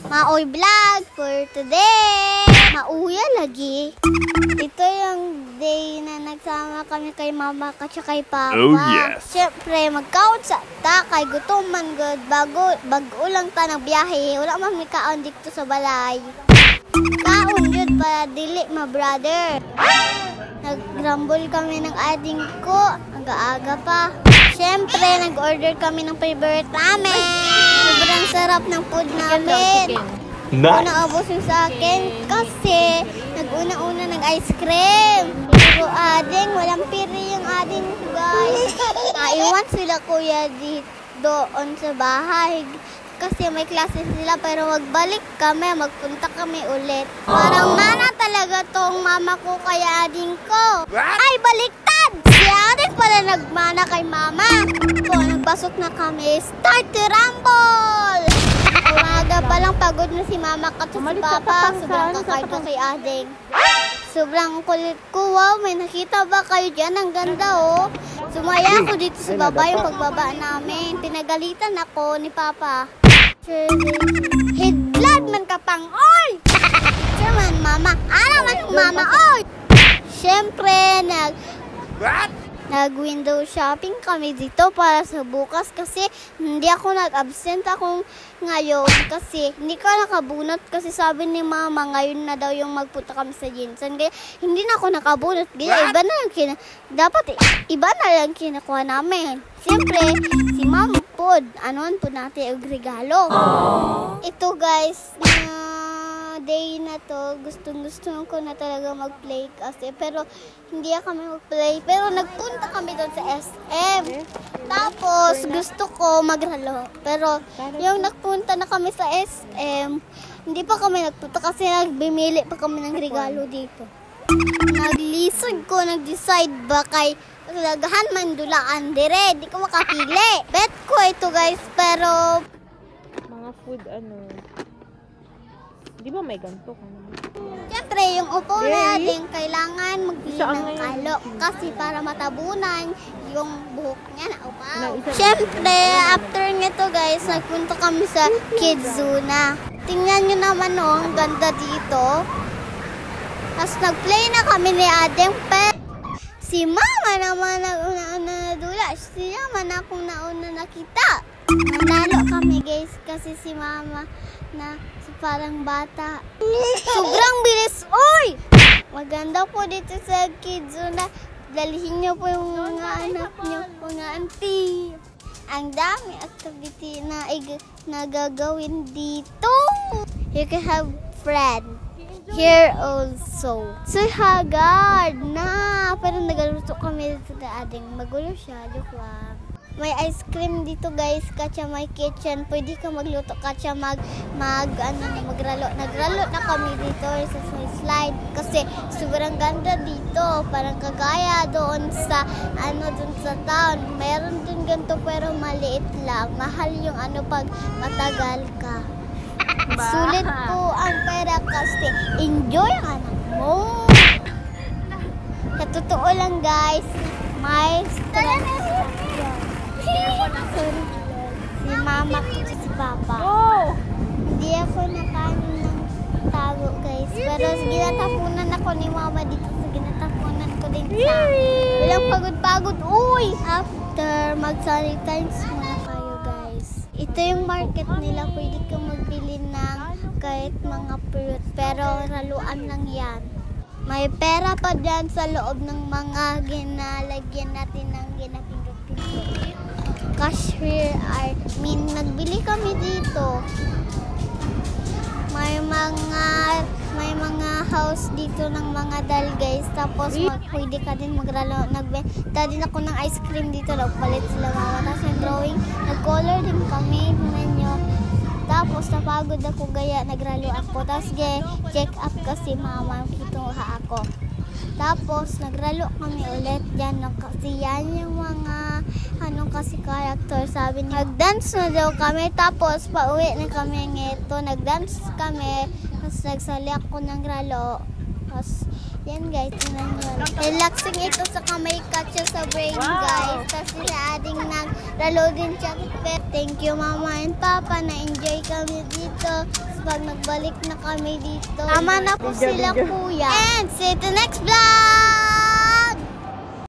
Maoy vlog for today. Mauya lagi. Ito yung day na nagsama kami kay mama at kay papa. Oh yes. Siyempre, mag-count sa takay. Gutom man good. Bago lang ta ng biyahe. Wala man may kaon dito sa balay. Kaon yun para dili ma brother. Nagrambol kami ng ading ko. Aga-aga pa. Siyempre, nag-order kami ng favorite namin. Sobrang sarap ng food namin. Nice. Naubos yung sa akin kasi nag-una-una nag-ice cream. Pero ading, walang piri yung ading guys. Naiwan sila kuya doon sa bahay. Kasi may klase sila pero magbalik kami, magpunta kami ulit. Parang mana talaga tong mama ko kaya ading ko. Ay, baliktad! Si ading pala nagmana kay mama. So, nagbasok na kami. Start to rumble! Umaga pa lang pagod na si mama at si papa. Sobrang kakarto kay ading. Sobrang kulit ko. Wow, may nakita ba kayo dyan? Ang ganda oh. Sumaya ako dito sa baba yung pagbaba namin. Pinagalitan ako ni papa. Hidlad man ka pang oy! Sure mama. Ano man yung mama oy! Siyempre, nag-window shopping kami dito para sa bukas kasi hindi ako nag-absent akong ngayon kasi hindi ko nakabunot kasi sabi ni mama ngayon na daw yung magpunta kami sa Jinsan kaya hindi na ako nakabunot kaya iba na lang iba na lang kinakuha namin. Siyempre, si mama po, anoan po natin yung regalo. Ito guys, day na to, gustong-gusto ko na talaga mag-play kasi pero hindi kami mag-play pero nagpunta kami doon sa SM tapos gusto ko magralo pero yung nagpunta na kami sa SM hindi pa kami nagpunta kasi nagbimili pa kami ng regalo dito. Nag-listen ko, nag-decide ba kay lagahan man dulaan dire, di ko makapili. Bet ko ito guys pero mga food di ba may ganito ka naman? siyempre, yung upo natin kailangan magbili ng kalo kasi para matabunan yung buhok niya na upa. Siyempre, after nito guys, nagpunta kami sa Kids Zona. Tingnan nyo naman ang ganda dito. Tapos nag-play na kami ni Adeng si mama naman nauna nadula. Siya man akong nauna nakita. Nanalo kami guys kasi si mama na parang bata. Sobrang bilis. Oy! Maganda po dito sa Kids Zona. Dalihin nyo po yung mga anak nyo, mga auntie. Ang dami activity na nagagawin dito. You can have friends here also. So hagard na. Pero nagaluto kami dito na ading. Magulo siya. Joke lang. May ice cream dito guys, katsa may kitchen. Pwede ka magluto, katsa magralo. Nagralo na kami dito sa slide kasi sobrang ganda dito. Parang kagaya doon sa doon sa town. Meron din ganito pero maliit lang. Mahal yung pag matagal ka. Sulit po ang pera kasi enjoy ang anak mo. Sa totoo lang guys, may stress. Si mama ko si papa. Hindi ako nakanin ng tago guys. Pero ginatapunan ako ni mama dito. Ginatapunan ko din sa walang pagod-pagod. Uy! After mag-sanitize muna kayo guys. Ito yung market nila. Pwede kang magbili ng kahit mga fruit. Pero raluan lang yan. May pera pa dyan sa loob ng mga ginalagyan natin ng ginapindot-pindot. Cashier, nagbili kami dito. May mga house dito ng mga dal guys. Tapos pwede ka din magralo. Nagbenta din ako ng ice cream dito. Nagpalit sila mama. Tapos nag-drawing. Nag-color din kami. Tingnan nyo. Tapos napagod ako gaya. Nagralo ako. Tapos check up kasi mama. Kituha ako. Tapos, nagralo kami ulit dyan. Kasi yan yung mga, kasi character. Sabi niya, nag-dance na daw kami. Tapos, pauwi na kami ngito. Nag-dance kami. Tapos, nagsali ako ng ralo. Tapos, yan guys, tingnan nyo. Relaxing ito sa kamay katsa sa brain guys. Tapos, sa ading nagralo din siya. Thank you mama and papa. Na-enjoy kami dito. pag nagbalik na kami dito. Tama na po sila kuya. And see you to next vlog!